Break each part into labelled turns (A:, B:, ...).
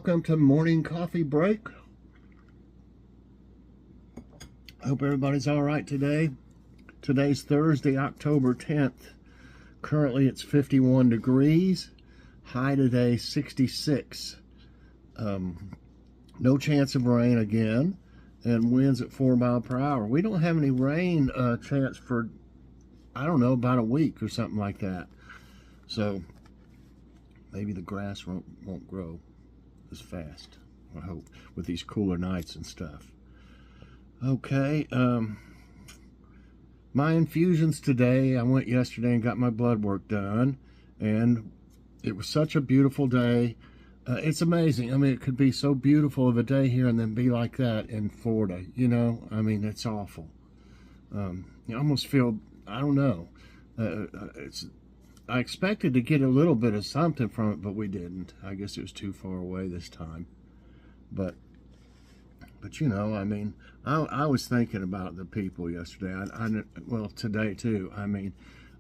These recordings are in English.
A: welcome to morning coffee break. I hope everybody's all right today. Today's Thursday, October 10th. Currently it's 51 degrees. High today 66. No chance of rain again, and winds at 4 miles per hour. We don't have any rain chance for, I don't know, about a week or something like that. So maybe the grass won't grow as fast, I hope, with these cooler nights and stuff. Okay, my infusions today, I went yesterday and got my blood work done, and it was such a beautiful day. It's amazing. I mean, it could be so beautiful of a day here and then be like that in Florida, you know? I mean, it's awful. You almost feel, I don't know, I expected to get a little bit of something from it, but we didn't. I guess it was too far away this time. But you know, I mean, I was thinking about the people yesterday. Well, today too. I mean,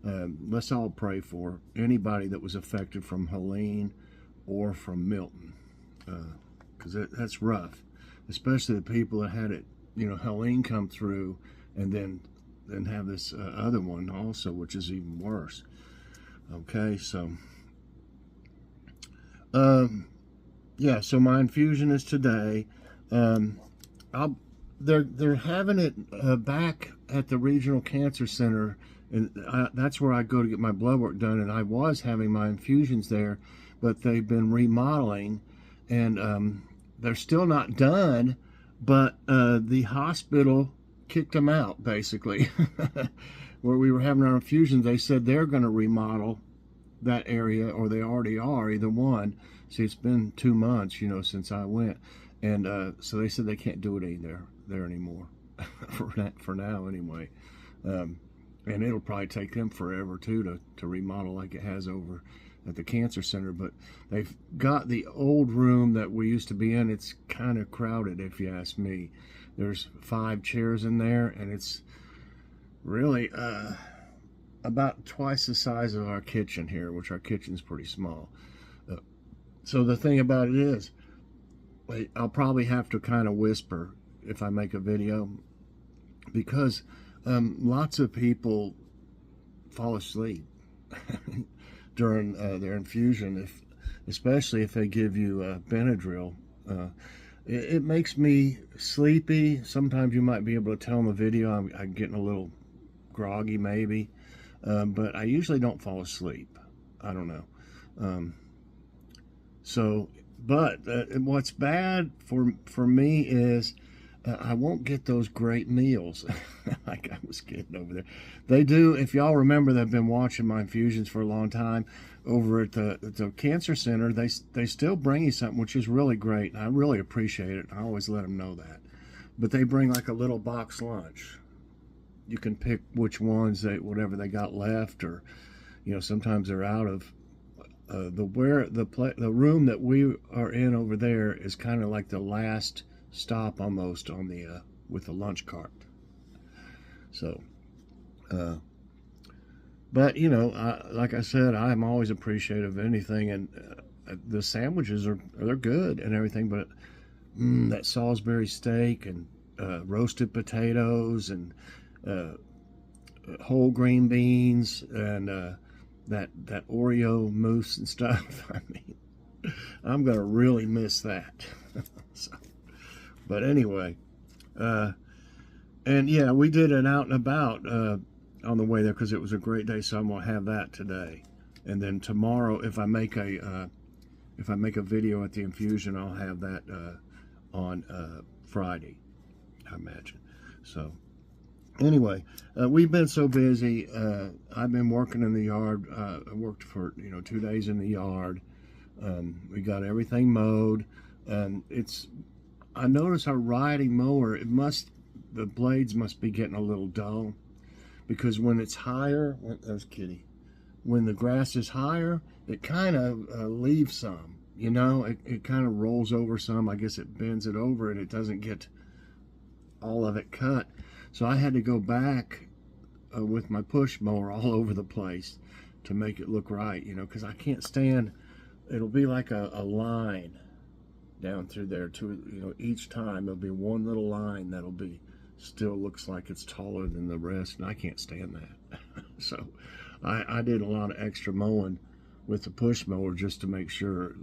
A: let's all pray for anybody that was affected from Helene or from Milton, because that's rough, especially the people that had it. You know, Helene come through, and then have this other one also, which is even worse. Okay, so yeah, so my infusion is today. They're having it back at the Regional Cancer Center, and that's where I go to get my blood work done. And I was having my infusions there, but they've been remodeling, and they're still not done. But the hospital kicked them out, basically. Where we were having our infusions, they said they're going to remodel that area, or they already are, either one. See, it's been 2 months, you know, since I went, and so they said they can't do it there anymore, for now anyway. And it'll probably take them forever too to remodel like it has over at the cancer center. But they've got the old room that we used to be in. It's kind of crowded, if you ask me. There's 5 chairs in there, and it's really about twice the size of our kitchen here, which our kitchen's pretty small. So the thing about it is, I'll probably have to kind of whisper if I make a video, because lots of people fall asleep during their infusion, especially if they give you Benadryl. It makes me sleepy. Sometimes you might be able to tell in the video I'm getting a little groggy maybe, but I usually don't fall asleep. I don't know. But what's bad for me is I won't get those great meals like I was getting over there. They do, if y'all remember that have been watching my infusions for a long time, over at the cancer center, they still bring you something, which is really great. I really appreciate it. I always let them know that. But they bring like a little box lunch. You can pick which ones whatever they got left, or you know, sometimes they're out of the room that we are in over there is kind of like the last stop almost on the with the lunch cart. So but you know, like I said, I'm always appreciative of anything, and the sandwiches they're good and everything, but that Salisbury steak and roasted potatoes and whole green beans and that Oreo mousse and stuff. I mean, I'm gonna really miss that. So, but anyway, and yeah, we did an out and about on the way there because it was a great day. So I'm gonna have that today, and then tomorrow, if I make a video at the infusion, I'll have that on Friday, I imagine. So anyway, we've been so busy. I've been working in the yard. I worked for 2 days in the yard. We got everything mowed. I notice our riding mower, the blades must be getting a little dull, because when it's higher, there's Kitty. When the grass is higher, it kind of leaves some. You know, it kind of rolls over some. I guess it bends it over, and it doesn't get all of it cut. So I had to go back with my push mower all over the place to make it look right, you know, because I can't stand, it'll be like a line down through there too. You know, each time there'll be one little line that'll be still looks like it's taller than the rest, and I can't stand that. So I did a lot of extra mowing with the push mower just to make sure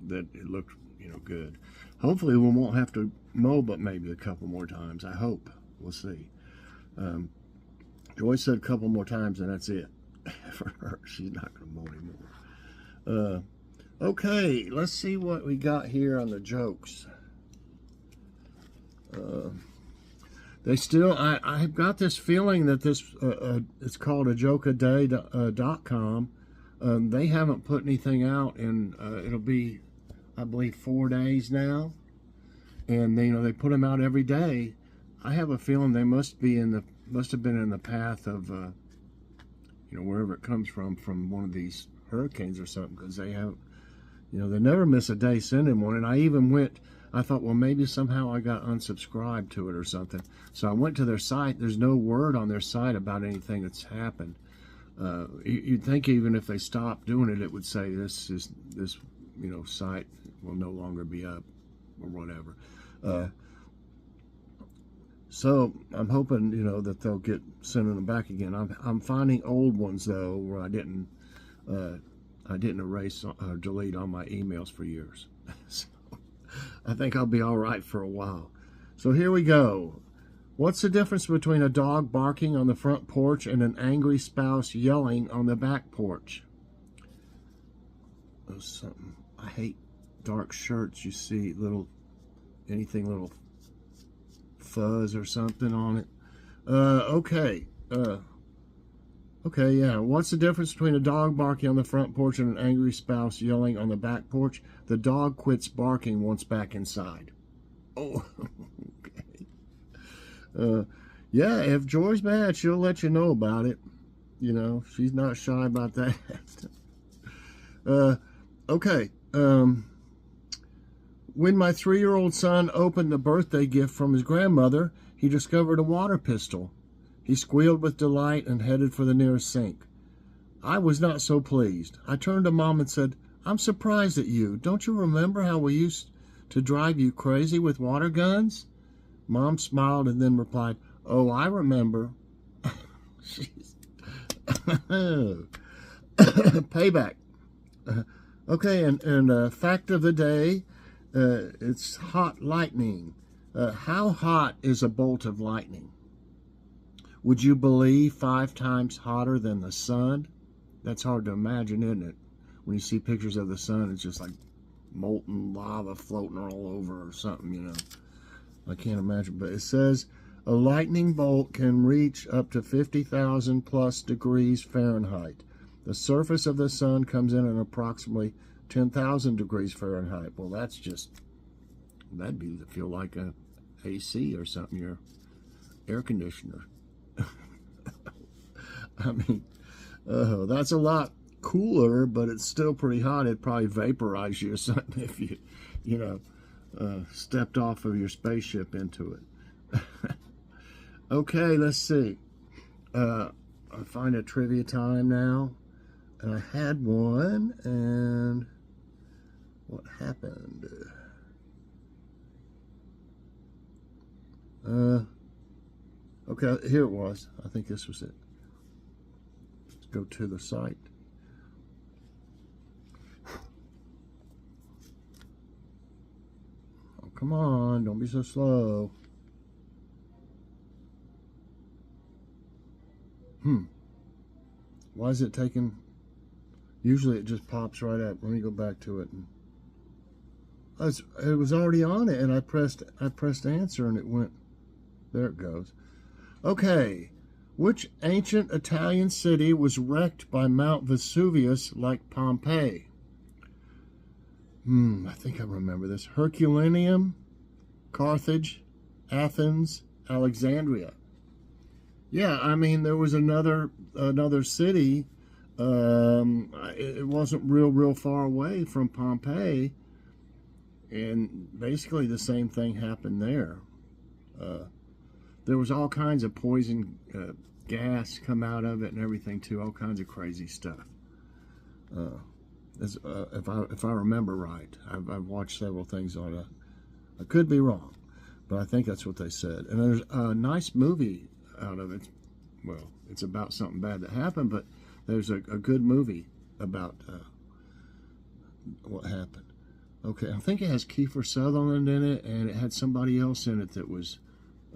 A: that it looked, you know, good. Hopefully we won't have to mow but maybe a couple more times. I hope. We'll see. Joy said a couple more times and that's it for her. She's not going to mow anymore. Okay, let's see what we got here on the jokes. They still, I've got this feeling that this, it's called ajokeaday.com. They haven't put anything out in, it'll be, I believe, 4 days now. And they, you know, they put them out every day. I have a feeling they must have been in the path of, you know, wherever it comes from one of these hurricanes or something, because they have, you know, they never miss a day sending one. And I even went, I thought, well, maybe somehow I got unsubscribed to it or something. So I went to their site. There's no word on their site about anything that's happened. You'd think even if they stopped doing it, it would say this, you know, site will no longer be up or whatever. So I'm hoping, you know, that they'll get sending them back again. I'm finding old ones though where I didn't erase or delete all my emails for years. So I think I'll be all right for a while. So here we go. What's the difference between a dog barking on the front porch and an angry spouse yelling on the back porch? Oh, something. I hate dark shirts. You see anything little fuzz or something on it. Okay, yeah. What's the difference between a dog barking on the front porch and an angry spouse yelling on the back porch? The dog quits barking once back inside. Oh, okay. Yeah, if Joy's mad, she'll let you know about it. You know, she's not shy about that. Okay. When my 3-year-old son opened the birthday gift from his grandmother, he discovered a water pistol. He squealed with delight and headed for the nearest sink. I was not so pleased. I turned to Mom and said, "I'm surprised at you. Don't you remember how we used to drive you crazy with water guns?" Mom smiled and then replied, "Oh, I remember." Payback. Okay, and fact of the day, it's hot lightning. How hot is a bolt of lightning? Would you believe 5 times hotter than the sun? That's hard to imagine, isn't it? When you see pictures of the sun, it's just like molten lava floating all over or something, you know. I can't imagine, but it says a lightning bolt can reach up to 50,000 plus degrees Fahrenheit. The surface of the sun comes in at approximately 10,000 degrees Fahrenheit. Well, that'd feel like a AC or something, your air conditioner. I mean, that's a lot cooler, but it's still pretty hot. It'd probably vaporize you or something if you stepped off of your spaceship into it. Okay, let's see. I find a trivia time now. And I had one, and what happened? Okay, here it was. I think this was it. Let's go to the site. Oh, come on, don't be so slow. Why is it taking... Usually it just pops right up. Let me go back to it. It was already on it, and I pressed answer, and it went. There it goes. Okay, which ancient Italian city was wrecked by Mount Vesuvius like Pompeii? I think I remember this. Herculaneum, Carthage, Athens, Alexandria. Yeah, I mean there was another city. It wasn't real far away from Pompeii, and basically the same thing happened there. There was all kinds of poison gas come out of it and everything too, all kinds of crazy stuff. if I remember right. I've watched several things on it. I could be wrong, but I think that's what they said. And there's a nice movie out of it. Well, it's about something bad that happened, but there's a good movie about what happened. Okay, I think it has Kiefer Sutherland in it, and it had somebody else in it that was,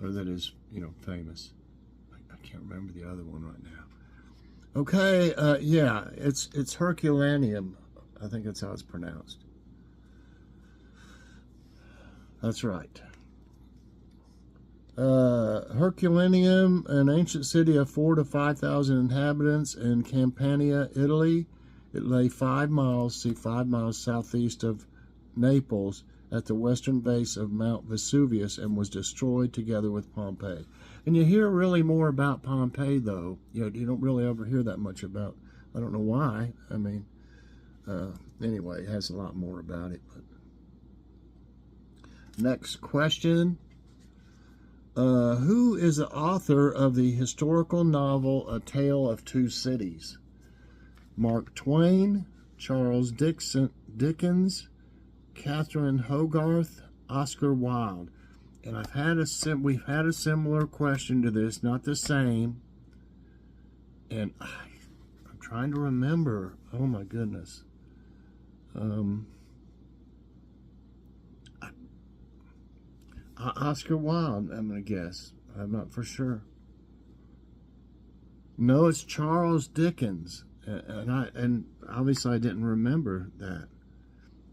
A: or that is, famous. I can't remember the other one right now. Okay, yeah, it's Herculaneum. I think that's how it's pronounced. That's right. Herculaneum, an ancient city of 4,000 to 5,000 inhabitants in Campania, Italy. It lay 5 miles southeast of Naples at the western base of Mount Vesuvius and was destroyed together with Pompeii. And you hear really more about Pompeii, though. You don't really ever hear that much about. I don't know why. I mean, anyway, it has a lot more about it. But next question. Who is the author of the historical novel A Tale of Two Cities? Mark Twain, Charles Dickens, Catherine Hogarth, Oscar Wilde. And we've had a similar question to this, not the same. And I'm trying to remember. Oh my goodness. Oscar Wilde, I'm going to guess. I'm not for sure. No, it's Charles Dickens. And obviously I didn't remember that.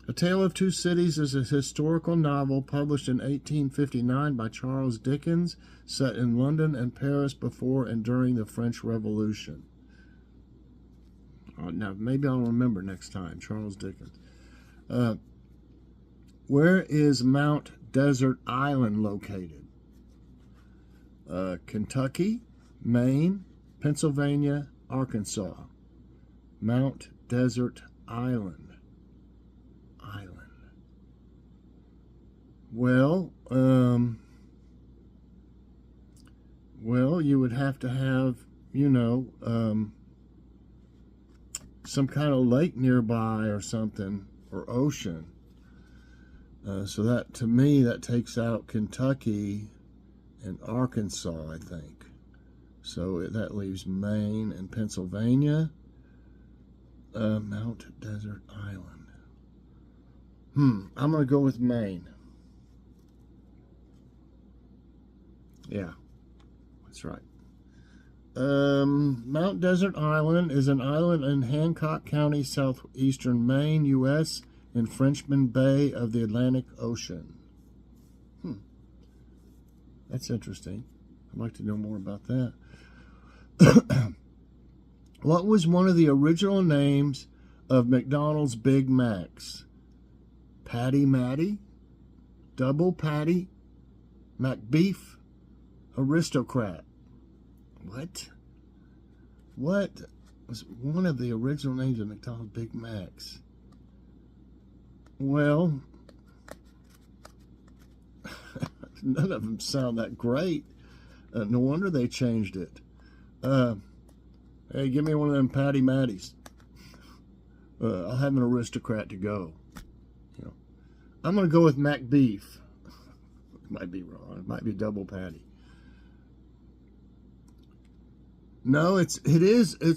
A: A Tale of Two Cities is a historical novel published in 1859 by Charles Dickens, set in London and Paris before and during the French Revolution. Now, maybe I'll remember next time. Charles Dickens. Where is Mount Desert Island located? Kentucky, Maine, Pennsylvania, Arkansas. Mount Desert Island. Well, you would have to have, some kind of lake nearby or something, or ocean. So that, to me, that takes out Kentucky and Arkansas, I think. So that leaves Maine and Pennsylvania. Mount Desert Island. I'm going to go with Maine. Yeah, that's right. Mount Desert Island is an island in Hancock County, southeastern Maine, U.S., in Frenchman Bay of the Atlantic Ocean. That's interesting. I'd like to know more about that. What was one of the original names of McDonald's Big Macs? Patty Matty? Double Patty? McBeef? Aristocrat? What was one of the original names of McDonald's Big Macs? Well, none of them sound that great. No wonder they changed it. Hey, give me one of them Patty Matties. I'll have an Aristocrat to go. I'm going to go with McBeef. Might be wrong. It might be double patty. No, it's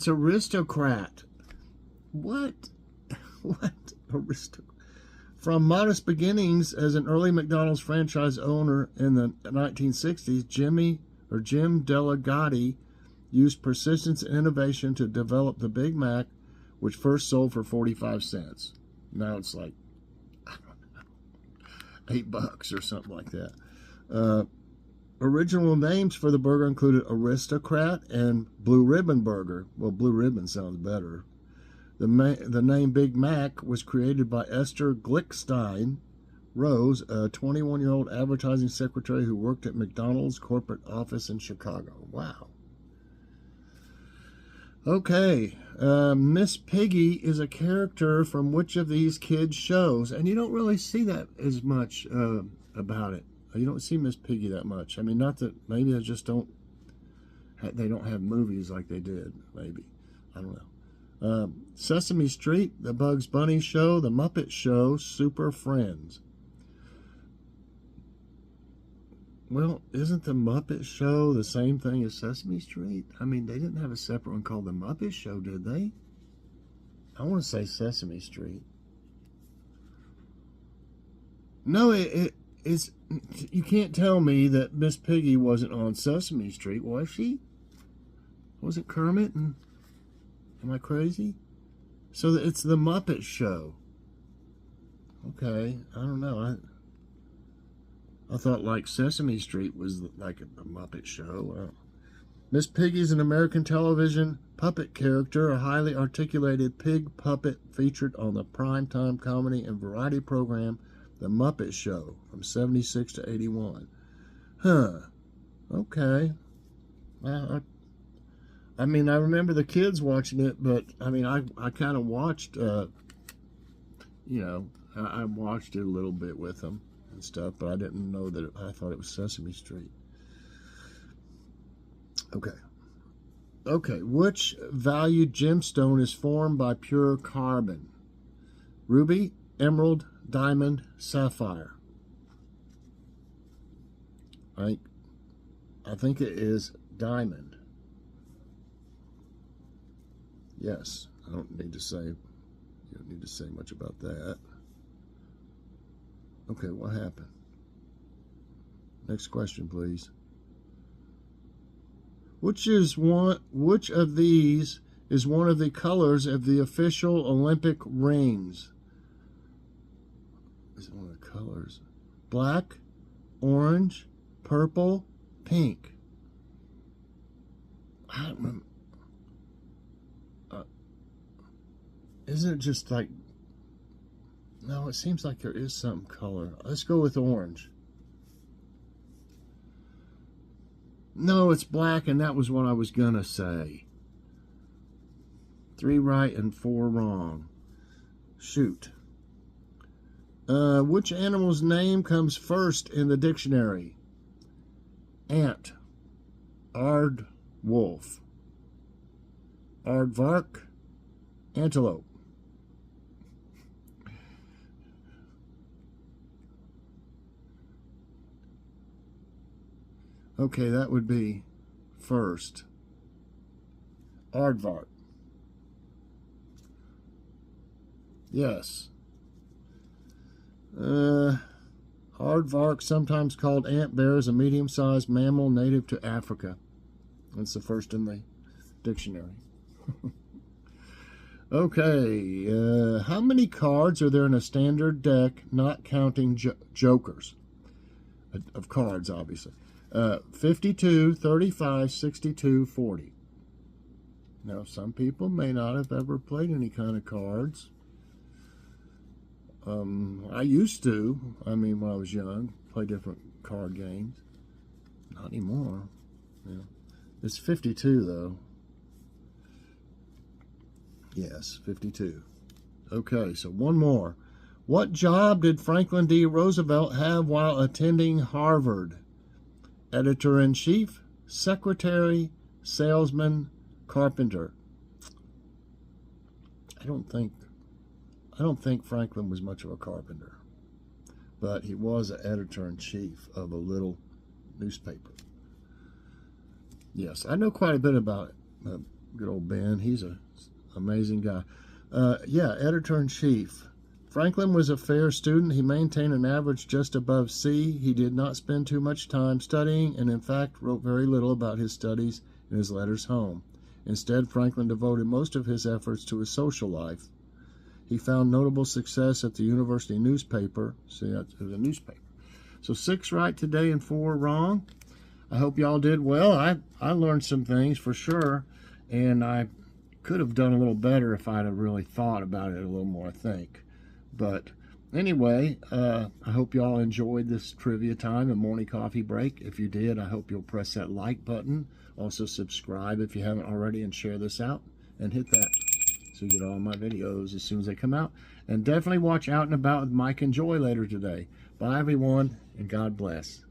A: Aristocrat. What Aristocrat? From modest beginnings as an early McDonald's franchise owner in the 1960s, Jim Delagatti used persistence and innovation to develop the Big Mac, which first sold for 45 cents. Now it's like, I don't know, $8 or something like that. Original names for the burger included Aristocrat and Blue Ribbon Burger. Well, Blue Ribbon sounds better. The name Big Mac was created by Esther Glickstein Rose, a 21-year-old advertising secretary who worked at McDonald's corporate office in Chicago. Wow. Okay. Miss Piggy is a character from which of these kids' shows? And you don't really see that as much about it. You don't see Miss Piggy that much. I mean, not that, maybe they don't have movies like they did, maybe. I don't know. Sesame Street, The Bugs Bunny Show, The Muppet Show, Super Friends. Well, isn't The Muppet Show the same thing as Sesame Street? I mean, they didn't have a separate one called The Muppet Show, did they? I want to say Sesame Street. No, it's... You can't tell me that Miss Piggy wasn't on Sesame Street, was she? Was it Kermit? And am I crazy? So it's The Muppet Show. Okay, I don't know. I thought like Sesame Street was like a Muppet Show. Miss Piggy is an American television puppet character, a highly articulated pig puppet featured on the primetime comedy and variety program The Muppet Show from 76 to 81. Huh. Okay. I mean, I remember the kids watching it, but I mean, I kind of watched, you know, I watched it a little bit with them and stuff, but I didn't know that I thought it was Sesame Street. Okay, which valued gemstone is formed by pure carbon? Ruby, emerald, diamond, sapphire. I think it is diamond. Yes, I don't need to say, you don't need to say much about that. Okay, what happened? Next question, please. Which of these is one of the colors of the official Olympic rings? Is it one of the colors? Black, orange, purple, pink. I don't remember. Isn't it just like... No, it seems like there is some color. Let's go with orange. No, it's black, and that was what I was gonna say. 3 right and 4 wrong. Shoot. Which animal's name comes first in the dictionary? Ant. Aardwolf. Aardvark. Antelope. Okay, that would be first. Aardvark. Yes. Aardvark, sometimes called ant bear, is a medium-sized mammal native to Africa. That's the first in the dictionary. Okay, how many cards are there in a standard deck, not counting jokers? Of cards, obviously. 52, 35, 62, 40. Now, some people may not have ever played any kind of cards. I used to, I mean, when I was young, play different card games. Not anymore. Yeah. It's 52, though. Yes, 52. Okay, so one more. What job did Franklin D. Roosevelt have while attending Harvard? Editor-in-chief, secretary, salesman, carpenter. I don't think Franklin was much of a carpenter, but he was an editor-in-chief of a little newspaper. Yes, I know quite a bit about it. Good old Ben, he's an amazing guy. Yeah, editor-in-chief. Franklin was a fair student. He maintained an average just above C. He did not spend too much time studying and, in fact, wrote very little about his studies in his letters home. Instead, Franklin devoted most of his efforts to his social life. He found notable success at the university newspaper. See, it was a newspaper. So 6 right today and 4 wrong. I hope y'all did well. I learned some things for sure, and I could have done a little better if I'd have really thought about it a little more, I think. But anyway, I hope y'all enjoyed this trivia time and morning coffee break. If you did, I hope you'll press that like button. Also subscribe if you haven't already, and share this out and hit that so you get all my videos as soon as they come out. And definitely watch Out and About with Mike and Joy later today. Bye everyone, and God bless.